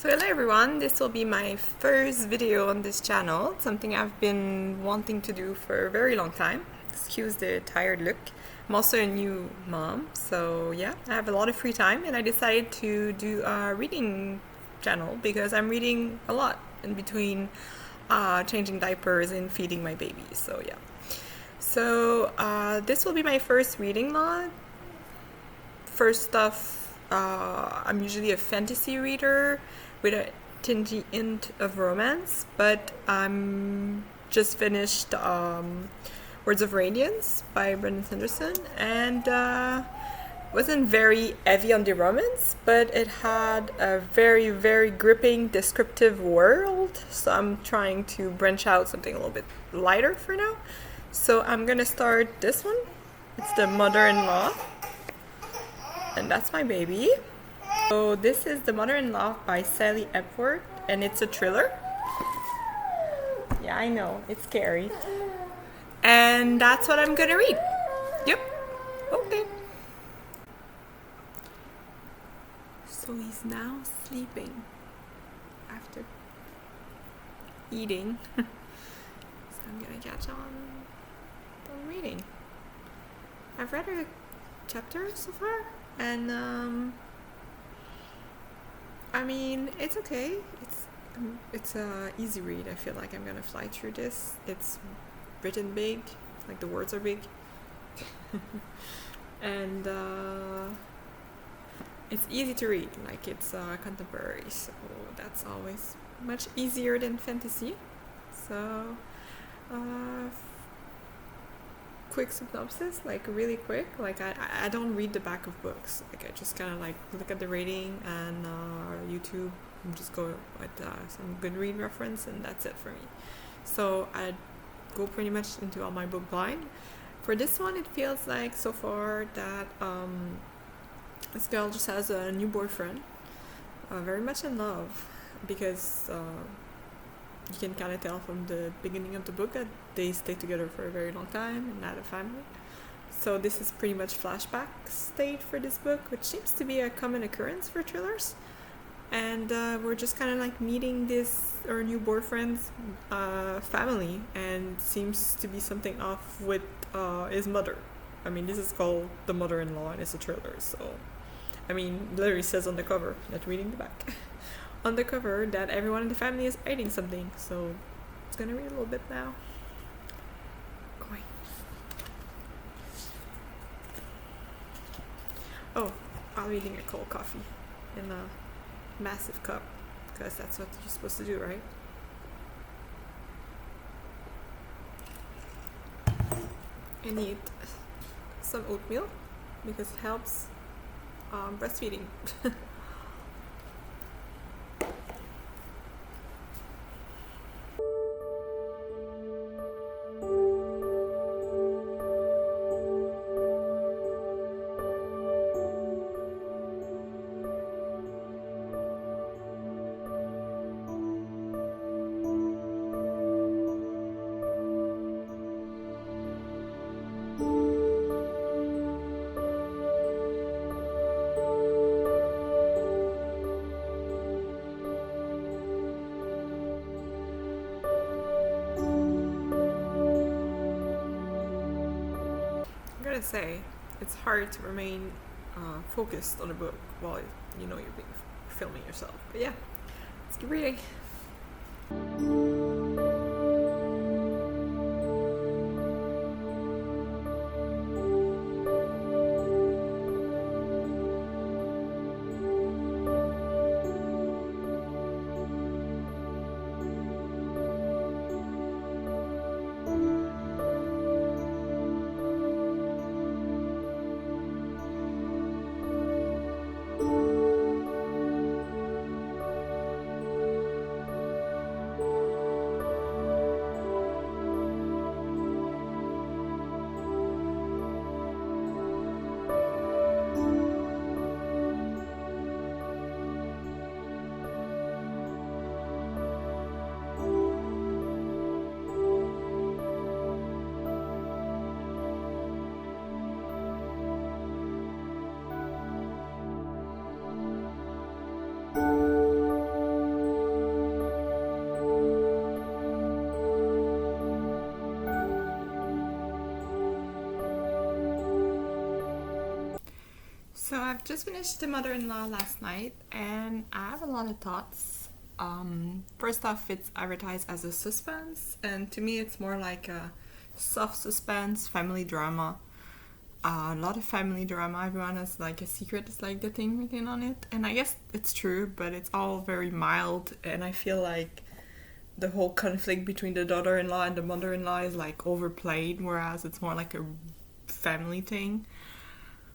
So hello everyone, this will be my first video on this channel, something I've been wanting to do for a very long time. Excuse the tired look. I'm also a new mom, so yeah, I have a lot of free time and I decided to do a reading channel because I'm reading a lot in between changing diapers and feeding my baby, so yeah. So this will be my first reading mod. First off, I'm usually a fantasy reader with a tingy hint of romance, but I'm just finished Words of Radiance by Brandon Sanderson, and wasn't very heavy on the romance, but it had a very gripping descriptive world, so I'm trying to branch out something a little bit lighter for now. So I'm gonna start this one. It's The Mother-in-Law, and that's my baby. So this is The Mother-in-Law by Sally Epworth, and it's a thriller. Yeah, I know, it's scary. And that's what I'm gonna read. Yep. Okay. So he's now sleeping after eating. So I'm gonna catch on reading. I've read a chapter so far, and I mean, it's okay. It's a easy read. I feel like I'm gonna fly through this. It's written big, like the words are big, and it's easy to read. Like it's contemporary, so that's always much easier than fantasy. So, quick synopsis, like really quick. Like I don't read the back of books. Like I just kind of like look at the rating and YouTube and just go with some good read reference, and that's it for me. So I go pretty much into all my book blind. For this one, it feels like so far that this girl just has a new boyfriend, very much in love, because you can kind of tell from the beginning of the book that they stay together for a very long time and had a family. So this is pretty much flashback state for this book, which seems to be a common occurrence for thrillers. And we're just kind of like meeting her new boyfriend's family, and seems to be something off with his mother. I mean, this is called The Mother-in-Law and it's a thriller, so I mean, literally says on the cover, not reading the back, on the cover that everyone in the family is hiding something. So it's gonna read a little bit now. Going. Oh, I'm reading a cold coffee in a massive cup, because that's what you're supposed to do, right? I need some oatmeal because it helps breastfeeding. I gotta say, it's hard to remain focused on a book while you know you're filming yourself. But yeah, let's keep reading. So I've just finished The Mother-in-Law last night, and I have a lot of thoughts. First off, it's advertised as a suspense, and to me it's more like a soft suspense family drama. A lot of family drama. Everyone has like a secret, it's like the thing written on it, and I guess it's true, but it's all very mild, and I feel like the whole conflict between the daughter-in-law and the mother-in-law is like overplayed, whereas it's more like a family thing.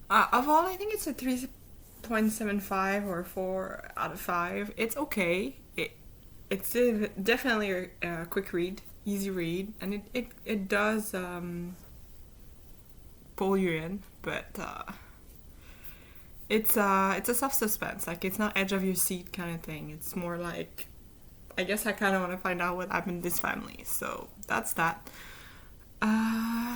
Overall, I think it's a 3.75 or 4 out of 5. It's okay. It's definitely a quick read, easy read, and it does pull you in, but it's a soft suspense. Like, it's not edge of your seat kind of thing. It's more like, I guess I kind of want to find out what happened in this family. So that's that.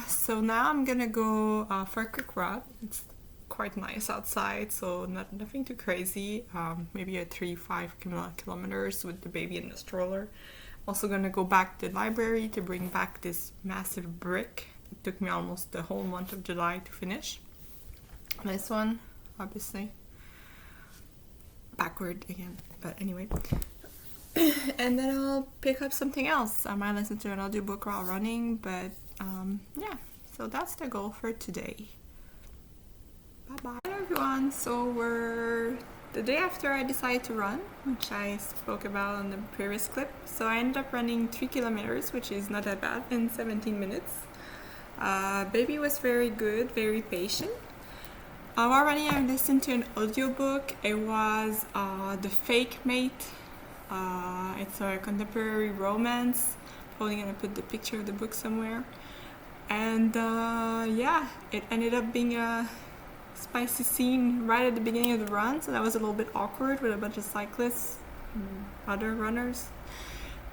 So now I'm gonna go for a quick run. It's quite nice outside, so nothing too crazy. Maybe a 3-5 kilometers with the baby in the stroller. Also gonna go back to the library to bring back this massive brick. It took me almost the whole month of July to finish. This one, obviously. Backward again, but anyway. And then I'll pick up something else. I might listen to an audiobook while running, but yeah, so that's the goal for today. Bye-bye. Hello everyone, so we're the day after I decided to run, which I spoke about on the previous clip. So I ended up running 3 kilometers, which is not that bad, in 17 minutes. Baby was very good, very patient. While running, I listened to an audiobook. It was The Fake Mate. It's a contemporary romance. Probably gonna put the picture of the book somewhere. And yeah, it ended up being a spicy scene right at the beginning of the run, so that was a little bit awkward with a bunch of cyclists and other runners.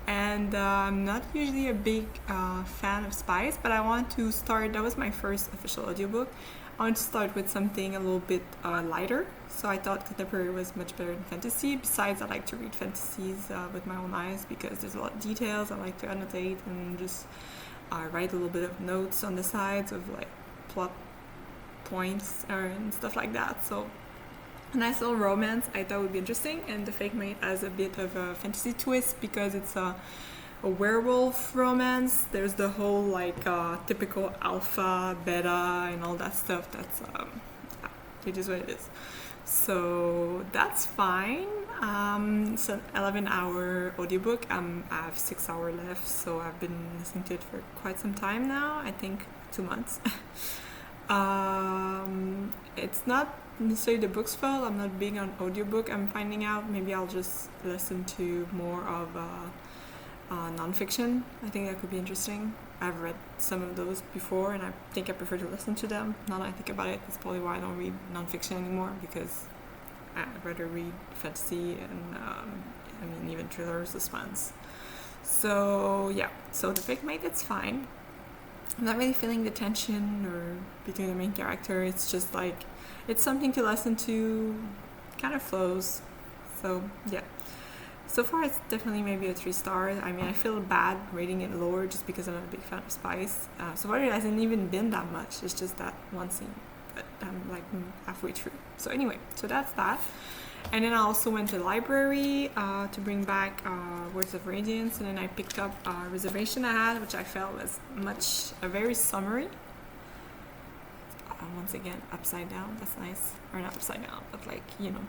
And I'm not usually a big fan of spice, but I want to start, that was my first official audiobook. I want to start with something a little bit lighter, so I thought contemporary was much better than fantasy. Besides, I like to read fantasies with my own eyes because there's a lot of details. I like to annotate and just write a little bit of notes on the sides of like plot points and stuff like that. So a nice little romance I thought would be interesting, and The Fake Mate has a bit of a fantasy twist because it's a werewolf romance. There's the whole like typical alpha, beta, and all that stuff. That's it is what it is. So that's fine. It's an 11-hour audiobook. I have 6 hours left, so I've been listening to it for quite some time now. I think 2 months. It's not necessarily the book's fault. I'm not big on audiobook. I'm finding out maybe I'll just listen to more of non-fiction. I think that could be interesting. I've read some of those before, and I think I prefer to listen to them. Now that I think about it, that's probably why I don't read non-fiction anymore, because I'd rather read fantasy and even thriller, suspense. So yeah, so The Fake Mate, it's fine. I'm not really feeling the tension or between the main character. It's just like, it's something to listen to, kind of flows. So yeah. So far, it's definitely maybe a 3 stars. I mean, I feel bad rating it lower just because I'm not a big fan of spice. So far, it hasn't even been that much. It's just that one scene, but I'm like halfway through. So anyway, so that's that. And then I also went to the library to bring back Words of Radiance, and then I picked up a reservation I had, which I felt was a very summary. Once again, upside down. That's nice, or not upside down, but like, you know.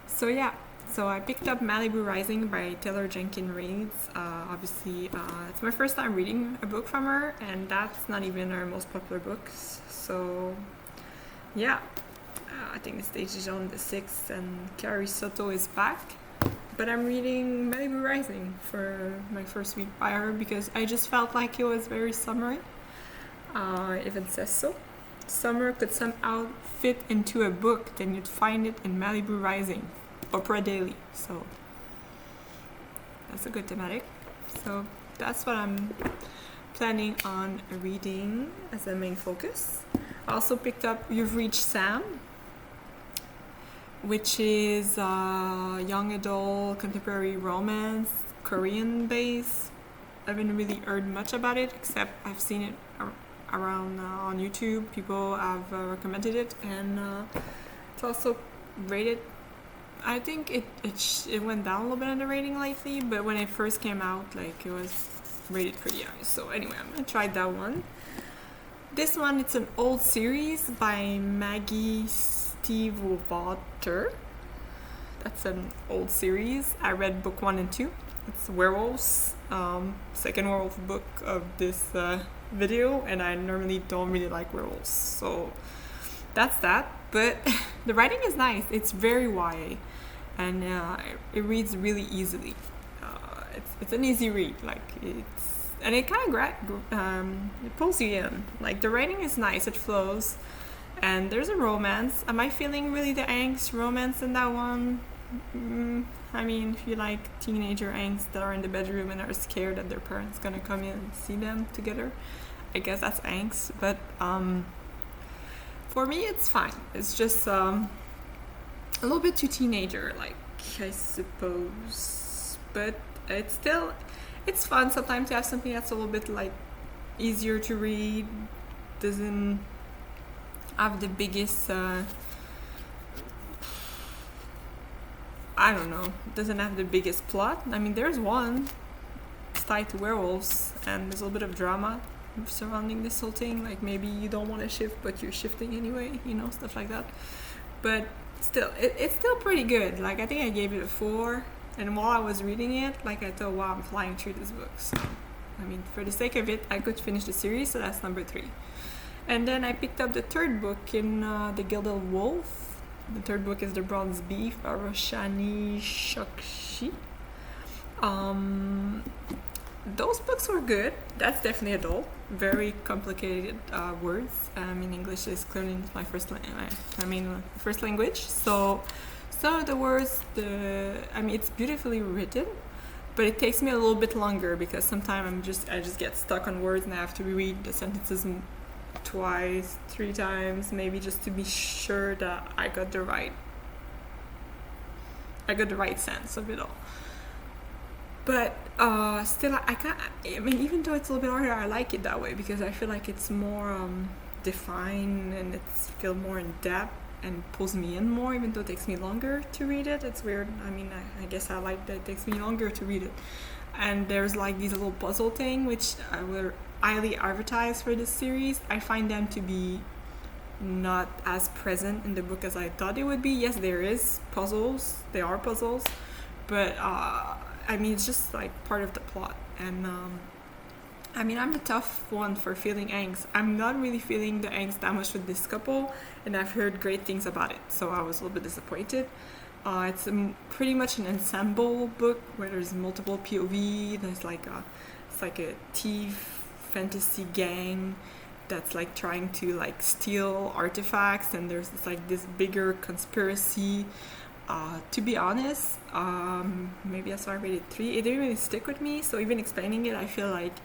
So yeah. So I picked up Malibu Rising by Taylor Jenkins Reid. Obviously, it's my first time reading a book from her, and that's not even her most popular books. So, yeah, I think the stage is on the 6th, and Carrie Soto is back. But I'm reading Malibu Rising for my first week by her because I just felt like it was very summery. Even says so. Summer could somehow fit into a book, then you'd find it in Malibu Rising. Opera Daily, so that's a good thematic. So that's what I'm planning on reading as a main focus. I also picked up You've Reached Sam, which is a young adult contemporary romance, Korean based. I haven't really heard much about it, except I've seen it around on YouTube. People have recommended it, and It's also rated. I think it went down a little bit on the rating lately, but when it first came out, like it was rated pretty high. So anyway, I'm gonna try that one. This one, it's an old series by Maggie Stiefvater. That's an old series. I read book 1 and 2. It's werewolves. Second werewolf book of this video, and I normally don't really like werewolves, so that's that. But the writing is nice. It's very YA, and it reads really easily. It's an easy read. Like it kind of it pulls you in. Like the writing is nice. It flows, and there's a romance. Am I feeling really the angst romance in that one? I mean, if you like teenager angst that are in the bedroom and are scared that their parents gonna come in and see them together, I guess that's angst. But for me, it's fine. It's just a little bit too teenager, like, I suppose. But it's fun sometimes to have something that's a little bit like easier to read, doesn't have the biggest I don't know, doesn't have the biggest plot. I mean, there's one, it's tied to werewolves, and there's a little bit of drama surrounding this whole thing. Like maybe you don't want to shift, but you're shifting anyway, stuff like that. But still, it's still pretty good. Like I think I gave it a 4, and while I was reading it, like I thought, wow, I'm flying through this book. So, I mean, for the sake of it, I could finish the series, so that's number 3. And then I picked up the third book in the Gilded Wolf. The third book is The Bronze Beef by Roshani Shokshi. Those books were good. That's definitely adult. Very complicated words. In English is clearly my first language. So some of the words, it's beautifully written, but it takes me a little bit longer because sometimes I just get stuck on words and I have to reread the sentences twice, 3 times, maybe, just to be sure that I got the right sense of it all. But still, even though it's a little bit harder, I like it that way because I feel like it's more defined and it's feel more in depth and pulls me in more, even though it takes me longer to read it. It's weird. I guess I like that it takes me longer to read it. And there's like these little puzzle thing which I will highly advertise for this series. I find them to be not as present in the book as I thought it would be. Yes, there is puzzles. They are puzzles, but it's just like part of the plot. And I'm the tough one for feeling angst. I'm not really feeling the angst that much with this couple, and I've heard great things about it, so I was a little bit disappointed. It's pretty much an ensemble book where there's multiple POV. There's like a thief fantasy gang that's like trying to like steal artifacts, and there's this bigger conspiracy. To be honest, maybe that's why I rated 3. It didn't really stick with me, so even explaining it, I feel like,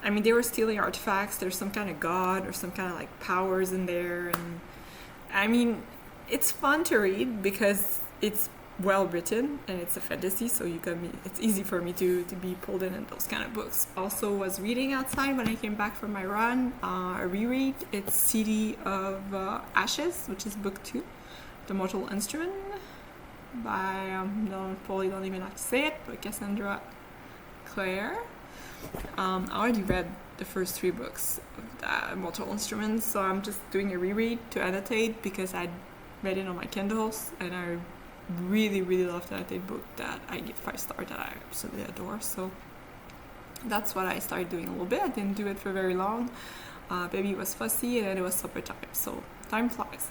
they were stealing artifacts. There's some kind of god or some kind of like powers in there, and it's fun to read because it's well written and it's a fantasy, so it's easy for me to be pulled in those kind of books. Also was reading outside when I came back from my run, a reread. It's City of Ashes, which is book 2, The Mortal Instrument by probably don't even have to say it, but Cassandra Clare. I already read the first 3 books of the Mortal Instruments, so I'm just doing a reread to annotate because I read it on my Kindles, and I really, really love the annotated book that I give 5 stars, that I absolutely adore. So that's what I started doing a little bit. I didn't do it for very long. Baby was fussy, and then it was supper time, so time flies.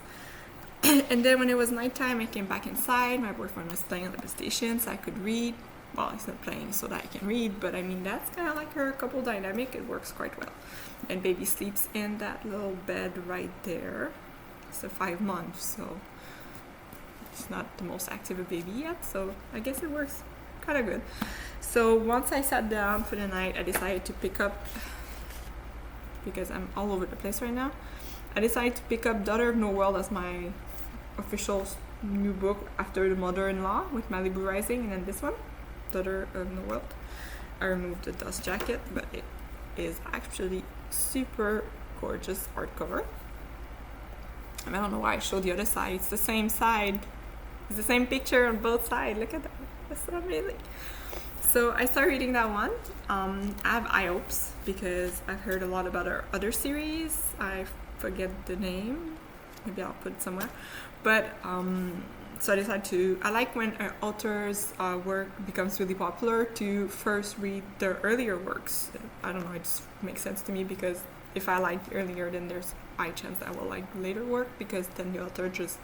And then when it was nighttime, I came back inside. My boyfriend was playing on the PlayStation, so I could read. Well, he's not playing so that I can read, but that's kind of like her couple dynamic. It works quite well. And baby sleeps in that little bed right there. It's a 5 months, so it's not the most active a baby yet, so I guess it works kind of good. So once I sat down for the night, I decided to pick up, because I'm all over the place right now, I decided to pick up Daughter of No World as my official new book after The Mother-in-Law with Malibu Rising, and then this one, Daughter of No World. I removed the dust jacket, but it is actually super gorgeous hardcover. I don't know why I showed the other side. It's the same side. It's the same picture on both sides. Look at that. That's so amazing. So I started reading that one. I have high hopes because I've heard a lot about our other series. I forget the name. Maybe I'll put it somewhere. But so I decided to. I like when an author's work becomes really popular to first read their earlier works. I don't know. It just makes sense to me because if I like earlier, then there's a high chance that I will like later work because then the author just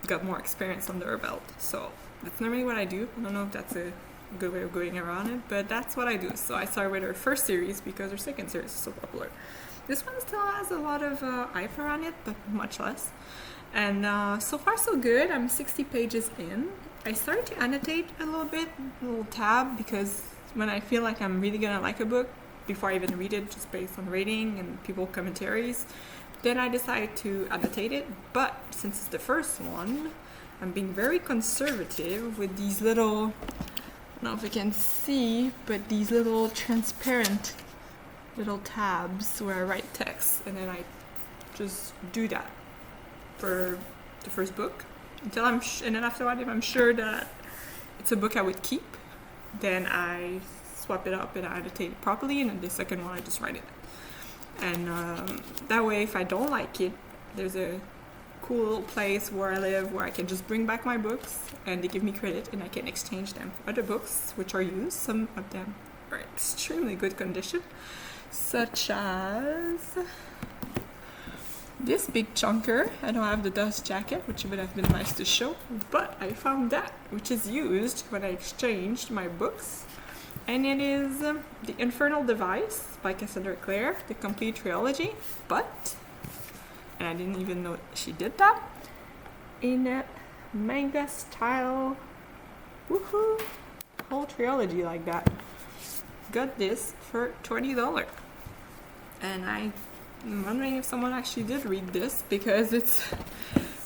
got more experience under her belt. So that's not really what I do. I don't know if that's a good way of going around it, but that's what I do. So I started with her first series because her second series is so popular. This one still has a lot of hype around it, but much less. And so far so good. I'm 60 pages in. I started to annotate a little bit, a little tab, because when I feel like I'm really gonna like a book, before I even read it, just based on rating and people commentaries, then I decide to annotate it. But since it's the first one, I'm being very conservative with these little, I don't know if you can see, but these little transparent little tabs where I write text, and then I just do that for the first book until and then after that, if I'm sure that it's a book I would keep, then I swap it up and I annotate it properly, and then the second one I just write it. And that way, if I don't like it, there's a cool little place where I live where I can just bring back my books and they give me credit and I can exchange them for other books which are used. Some of them are extremely good condition, such as this big chunker. I don't have the dust jacket, which would have been nice to show, but I found that, which is used when I exchanged my books. And it is The Infernal Device by Cassandra Clare, the complete trilogy, but, and I didn't even know she did that, in a manga style, woohoo, whole trilogy like that. Got this for $20. And I'm wondering if someone actually did read this because it's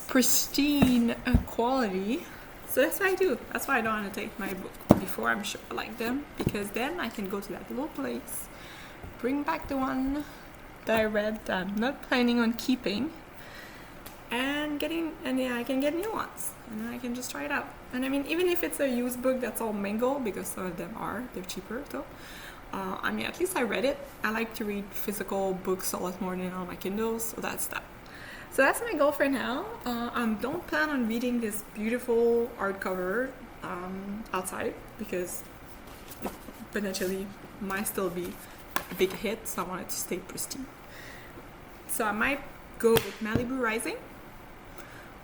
pristine quality. So that's what I do. That's why I don't annotate my book before I'm sure I like them, because then I can go to that little place, bring back the one that I read that I'm not planning on keeping, and I can get new ones, and then I can just try it out. And I mean, even if it's a used book that's all mangled, because some of them are, they're cheaper though. I mean, at least I read it. I like to read physical books a lot more than on my Kindle, so that's that. So that's my goal for now. I don't plan on reading this beautiful hardcover outside because it potentially might still be a big hit, so I want it to stay pristine. So I might go with Malibu Rising,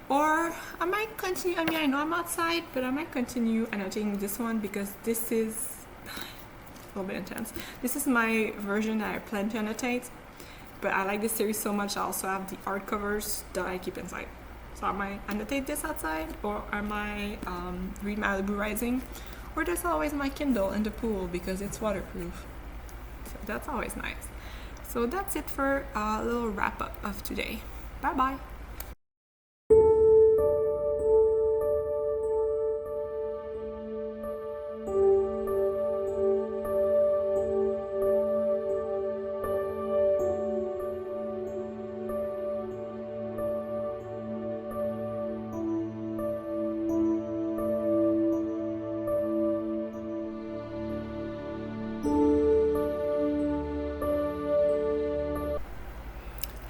or I might continue, I mean, I know I'm outside, but I might continue annotating this one because this is a little bit intense. This is my version that I plan to annotate, but I like this series so much I also have the art covers that I keep inside. So I might annotate this outside, or I might read Malibu Rising, or there's always my Kindle in the pool because it's waterproof. So that's always nice. So that's it for a little wrap up of today. Bye bye.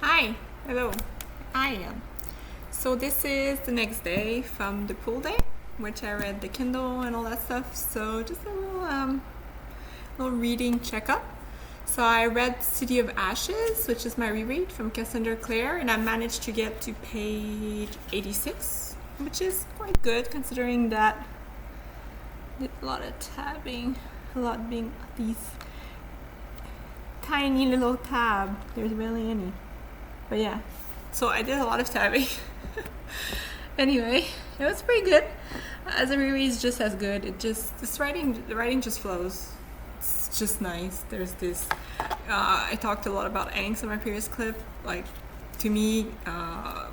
Hi, hello, I am. So this is the next day from the pool day, which I read the Kindle and all that stuff. So just a little reading checkup. So I read City of Ashes, which is my reread from Cassandra Clare, and I managed to get to page 86, which is quite good considering that I did a lot of tabbing, a lot being these tiny little tab. There's barely any. But yeah, so I did a lot of tabbing. Anyway, it was pretty good. As a reread, it's just as good. The writing just flows. It's just nice. There's this, I talked a lot about angst in my previous clip. Like, to me,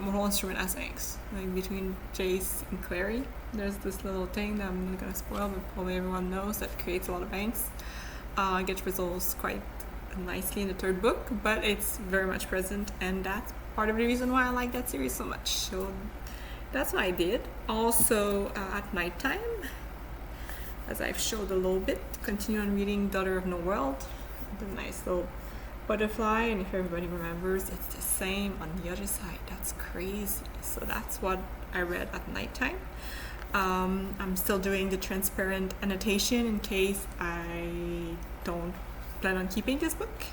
Mortal Instrument has angst. Like, between Jace and Clary, there's this little thing that I'm not gonna spoil, but probably everyone knows that creates a lot of angst. Gets resolved quite nicely in the third book, but it's very much present, and that's part of the reason why I like that series so much. So that's what I did. Also, at nighttime, as I've showed a little bit, continue on reading Daughter of No World, the nice little butterfly, and if everybody remembers, it's the same on the other side. That's crazy. So that's what I read at nighttime. I'm still doing the transparent annotation in case I don't plan on keeping this book.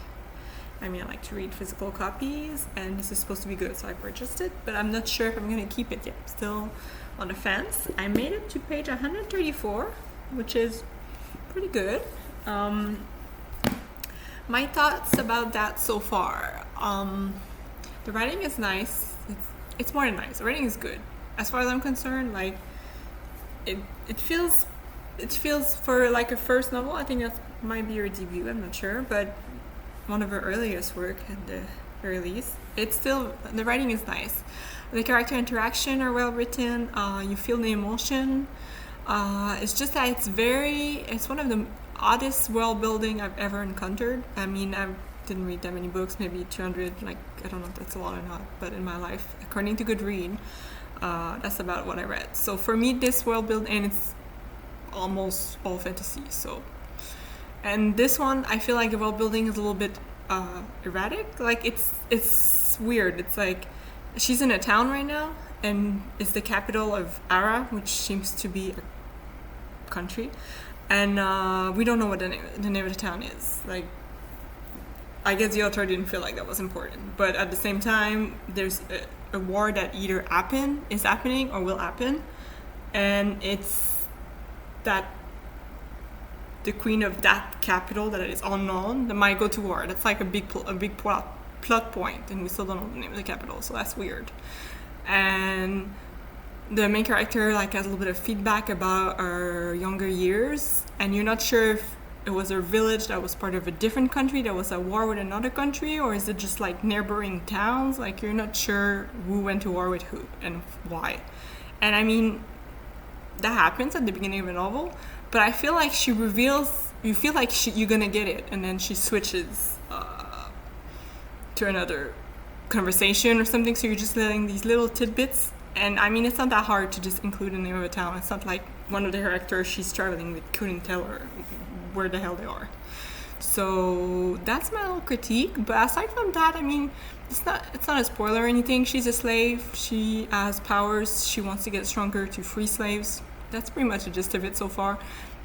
I mean, I like to read physical copies, and this is supposed to be good, so I purchased it, but I'm not sure if I'm going to keep it yet. I'm still on the fence. I made it to page 134, which is pretty good. My thoughts about that so far. The writing is nice. It's more than nice. The writing is good. As far as I'm concerned, like it feels for like a first novel. I think that might be her debut. I'm not sure, but one of her earliest work at the very least. It's still, the writing is nice. The character interaction are well written. You feel the emotion. It's just that it's one of the oddest world building I've ever encountered. I mean, I didn't read that many books, maybe 200, like, I don't know if that's a lot or not, but in my life, according to Goodread, that's about what I read. So for me, this world build, and it's almost all fantasy, so. And this one, I feel like the world building is a little bit erratic. Like, it's weird. It's like, she's in a town right now, and it's the capital of Ara, which seems to be a country. And we don't know what the name of the town is. Like, I guess the author didn't feel like that was important. But at the same time, there's a war that either is happening, or will happen. And it's that the queen of that capital that is unknown that might go to war. That's like a big plot point, and we still don't know the name of the capital, so that's weird. And the main character like has a little bit of feedback about her younger years, and you're not sure if it was her village that was part of a different country that was at war with another country, or is it just like neighboring towns? Like, you're not sure who went to war with who and why. And I mean, that happens at the beginning of a novel, but I feel like she reveals, you feel like you're gonna get it, and then she switches to another conversation or something, so you're just letting these little tidbits. And I mean, it's not that hard to just include the name of a town. It's not like one of the characters she's traveling with couldn't tell her where the hell they are. So that's my little critique. But aside from that, I mean, it's not a spoiler or anything. She's a slave. She has powers. She wants to get stronger to free slaves. That's pretty much the gist of it so far.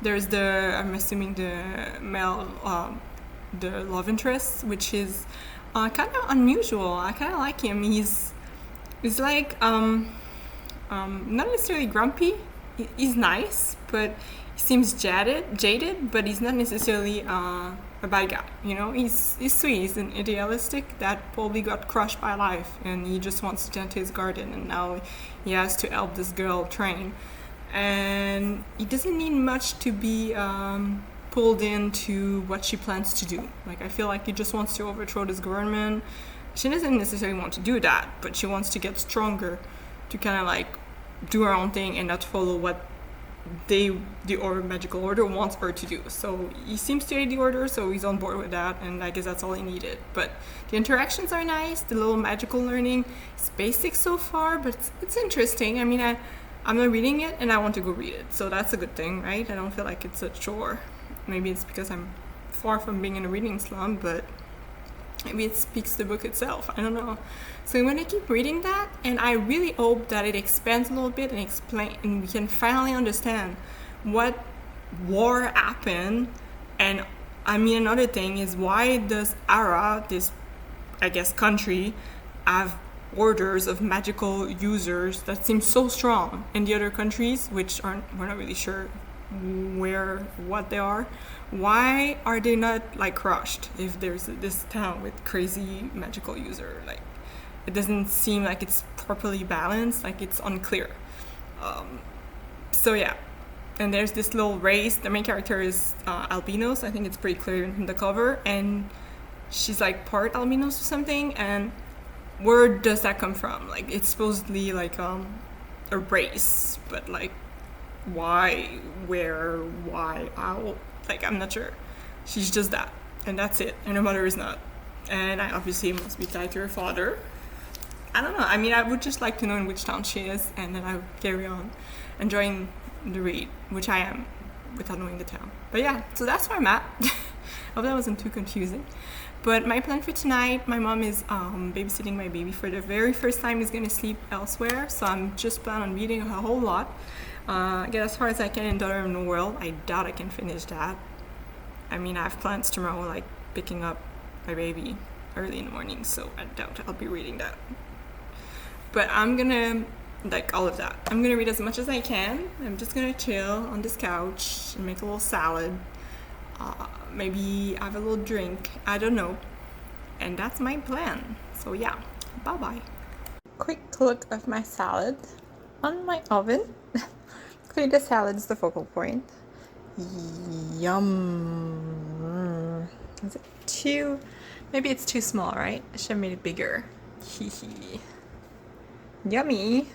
There's I'm assuming the male, the love interest, which is kind of unusual. I kind of like him. He's like not necessarily grumpy. He's nice, but he seems jaded. But he's not necessarily a bad guy. You know, he's sweet. He's an idealistic that probably got crushed by life, and he just wants to tend to his garden, and now he has to help this girl train. And he doesn't need much to be pulled into what she plans to do. Like, I feel like he just wants to overthrow this government. She doesn't necessarily want to do that, but she wants to get stronger to kind of like do her own thing and not follow what the magical order wants her to do. So he seems to hate the order, so he's on board with that, and I guess that's all he needed. But the interactions are nice. The little magical learning is basic so far, but it's interesting. I mean, I'm not reading it, and I want to go read it, so that's a good thing, right? I don't feel like it's a chore. Maybe it's because I'm far from being in a reading slump, but maybe it speaks to the book itself. I don't know. So I'm going to keep reading that, and I really hope that it expands a little bit and we can finally understand what war happened. And I mean, another thing is, why does Ara, this, I guess, country, have orders of magical users that seem so strong, in the other countries, which we're not really sure what they are? Why are they not like crushed if there's this town with crazy magical user? Like, it doesn't seem like it's properly balanced. Like, it's unclear. So yeah, and there's this little race. The main character is albinos. I think it's pretty clear in the cover, and she's like part albinos or something. And where does that come from? Like, it's supposedly like a race, but like, why, where, why, how? Like, I'm not sure. She's just that, and that's it. And her mother is not. And I obviously must be tied to her father. I don't know. I mean, I would just like to know in which town she is, and then I would carry on enjoying the read, which I am, without knowing the town. But yeah, so that's where I'm at. I hope that wasn't too confusing. But my plan for tonight, my mom is babysitting my baby for the very first time. He's going to sleep elsewhere, so I'm just planning on reading a whole lot. Get as far as I can in Daughter of the World. I doubt I can finish that. I mean, I have plans tomorrow, like picking up my baby early in the morning, so I doubt I'll be reading that. But I'm gonna, like all of that, I'm gonna read as much as I can. I'm just gonna chill on this couch and make a little salad. Maybe have a little drink, I don't know. And that's my plan. So yeah, bye bye. Quick look of my salad on my oven. Clearly the salad is the focal point. Yum. Is it too, maybe it's too small, right? I should have made it bigger. Hee. Yummy.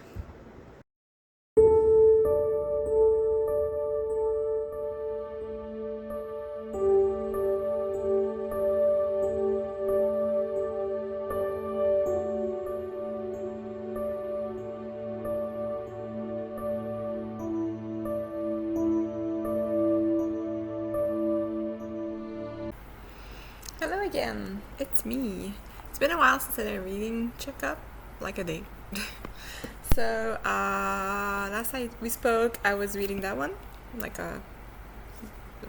Hello again, it's me. It's been a while since I did a reading checkup, like a day. So last night we spoke, I was reading that one. The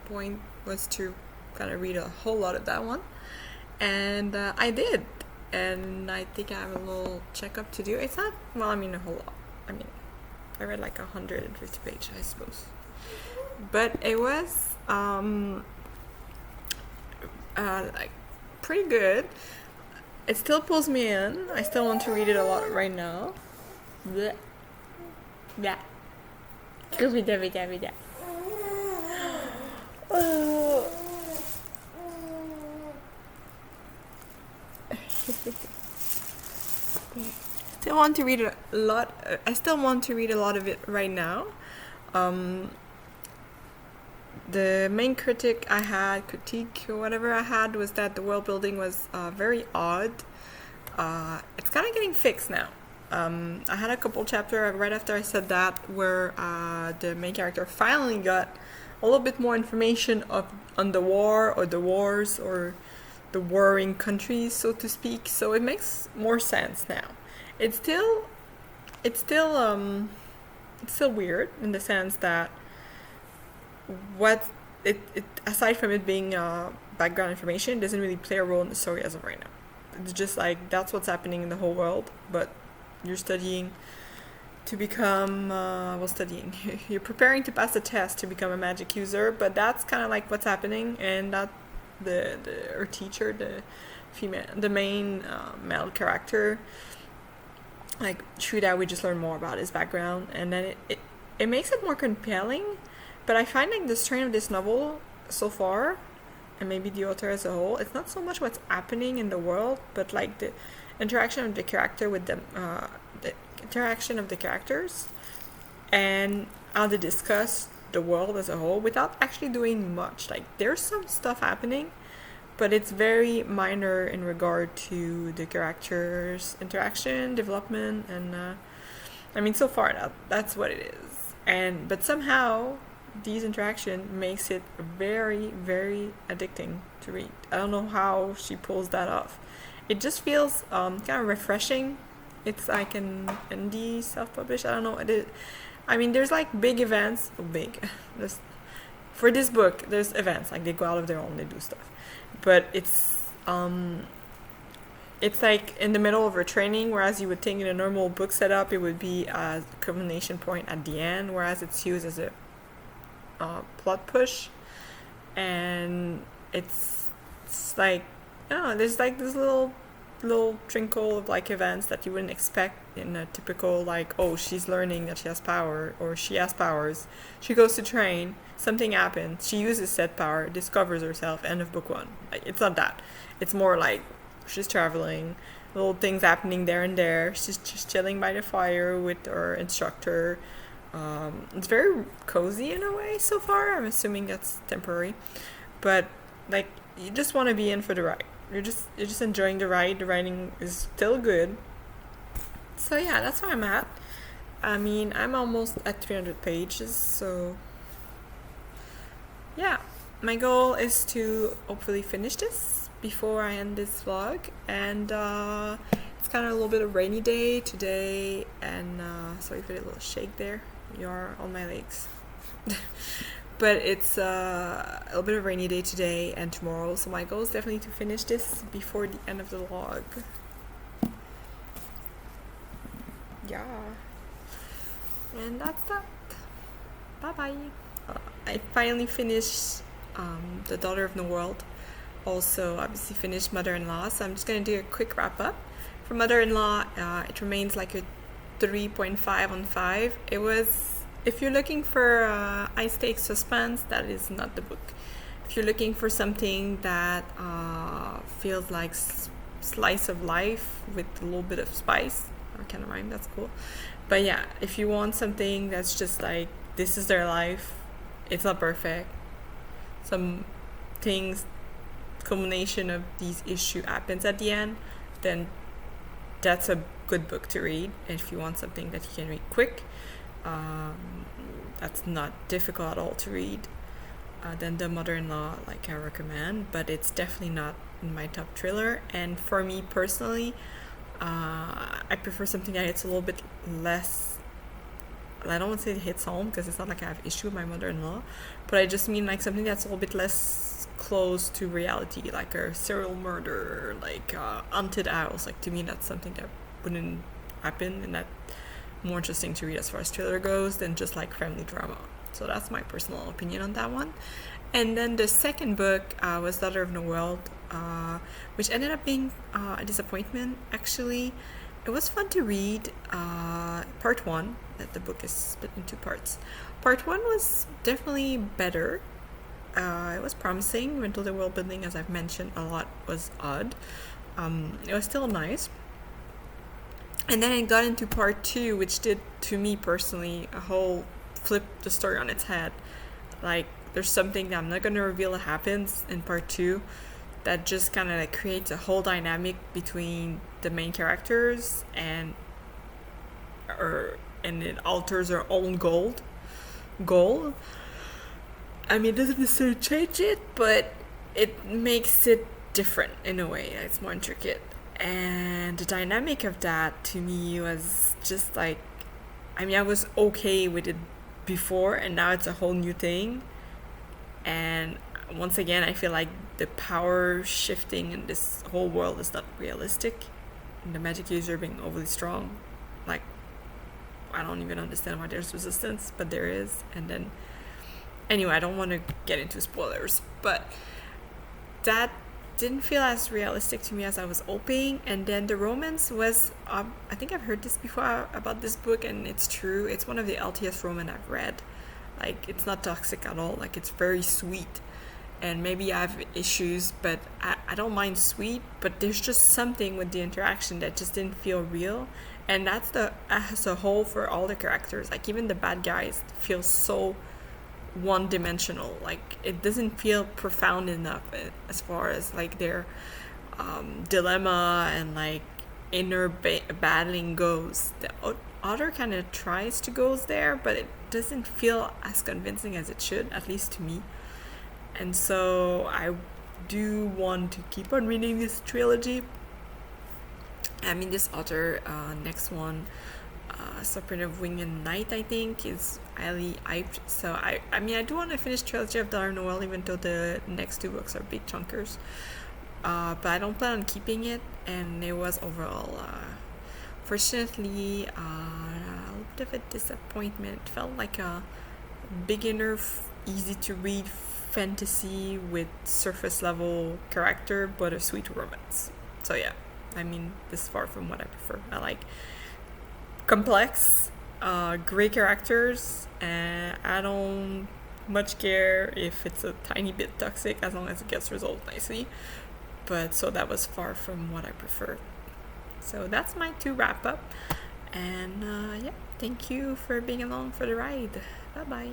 point was to kind of read a whole lot of that one, and I did. And I think I have a little checkup to do. It's not, well, I mean a whole lot. I mean, I read like 150 pages, I suppose. But it was like pretty good. It still pulls me in. I still want to read it a lot right now. Blech. Yeah. Oh. Still want to read a lot. I still want to read a lot of it right now. The main critique or whatever I had was that the world building was very odd. It's kind of getting fixed now. I had a couple chapters right after I said that where the main character finally got a little bit more information on the war or the wars or the warring countries, so to speak. So it makes more sense now. It's still weird in the sense that what it aside from it being background information, it doesn't really play a role in the story as of right now. It's just like that's what's happening in the whole world, but you're studying to become you're preparing to pass a test to become a magic user, but that's kind of like what's happening. And that our teacher, the main male character, like through that we just learn more about his background, and then it makes it more compelling. But I find like the strain of this novel so far, and maybe the author as a whole, it's not so much what's happening in the world, but like the interaction of the character with them, the interaction of the characters, and how they discuss the world as a whole without actually doing much. Like there's some stuff happening, but it's very minor in regard to the characters' interaction, development, and I mean so far that's what it is. But somehow these interaction makes it very, very addicting to read. I don't know how she pulls that off. It just feels kind of refreshing. It's like an indie self-published. I don't know. I mean, there's like big events. For this book, there's events. Like they go out of their own, they do stuff. But it's like in the middle of a training, whereas you would think in a normal book setup, it would be a culmination point at the end, whereas it's used as a plot push. And it's like, there's like this little trinkle of like events that you wouldn't expect in a typical like, oh, she's learning that she has power, or she has powers, she goes to train, something happens, she uses said power, discovers herself, end of book one. Like, it's not that. It's more like she's traveling, little things happening there and there, she's just chilling by the fire with her instructor. It's very cozy in a way so far. I'm assuming that's temporary, but like you just want to be in for the ride. You're just enjoying the ride. The writing is still good. So yeah, that's where I'm at. I mean, I'm almost at 300 pages, so yeah. My goal is to hopefully finish this before I end this vlog, and it's kind of a little bit of rainy day today, and sorry for the little shake there. You're on my legs. But it's a little bit of a rainy day today and tomorrow, so my goal is definitely to finish this before the end of the vlog. Yeah. And that's that. Bye bye. I finally finished The Daughter of the World. Also, obviously finished Mother-in-Law, so I'm just going to do a quick wrap up. For Mother-in-Law, it remains like a 3.5 on 5. It was... If you're looking for high stakes suspense, that is not the book. If you're looking for something that feels like slice of life with a little bit of spice, I kind of rhyme, that's cool. But yeah, if you want something that's just like, this is their life, it's not perfect, some things, culmination of these issue happens at the end, then that's a good book to read. And if you want something that you can read quick, that's not difficult at all to read, then The Mother-in-Law, like, I recommend, but it's definitely not in my top thriller. And for me personally, I prefer something that hits a little bit less, I don't want to say it hits home because it's not like I have issue with my mother-in-law, but I just mean like something that's a little bit less close to reality, like a serial murder, like haunted house. Like, to me, that's something that wouldn't happen, and that more interesting to read as far as thriller goes than just like family drama. So that's my personal opinion on that one. And then the second book was Daughter of the World, which ended up being a disappointment, actually. It was fun to read. Part 1, that the book is split in 2 parts. Part 1 was definitely better. It was promising, even though the world building, as I've mentioned a lot, was odd. It was still nice. And then it got into part 2, which did, to me personally, a whole flip the story on its head. Like, there's something that I'm not going to reveal that happens in part 2 that just kind of like creates a whole dynamic between the main characters, and it alters our own goal. I mean, it doesn't necessarily change it, but it makes it different in a way. It's more intricate. And the dynamic of that, to me, was just like, I mean, I was okay with it before, and now it's a whole new thing. And once again, I feel like the power shifting in this whole world is not realistic, and the magic user being overly strong. Like, I don't even understand why there's resistance, but there is. And then, anyway, I don't want to get into spoilers, but that didn't feel as realistic to me as I was hoping. And then the romance was, I think I've heard this before about this book, and it's true. It's one of the healthiest romance I've read. Like, it's not toxic at all. Like, it's very sweet. And maybe I have issues, but I don't mind sweet, but there's just something with the interaction that just didn't feel real. And that's as a whole for all the characters. Like, even the bad guys feel so one-dimensional. Like, it doesn't feel profound enough as far as like their dilemma and like inner battling goes. The author kind of tries to go there, but it doesn't feel as convincing as it should, at least to me. And so I do want to keep on reading this trilogy. I mean, this author, next one, Serpent of Wing and Night, I think, is highly hyped. So I mean, I do want to finish Trilogy of Daughter of the World, even though the next 2 books are big chunkers. But I don't plan on keeping it, and it was overall, fortunately, a little bit of a disappointment. It felt like a beginner, easy to read fantasy with surface level character, but a sweet romance. So yeah, I mean, this is far from what I prefer. I like complex, great characters, and I don't much care if it's a tiny bit toxic as long as it gets resolved nicely. But so that was far from what I prefer. So that's my 2 wrap up, and yeah, thank you for being along for the ride. Bye bye.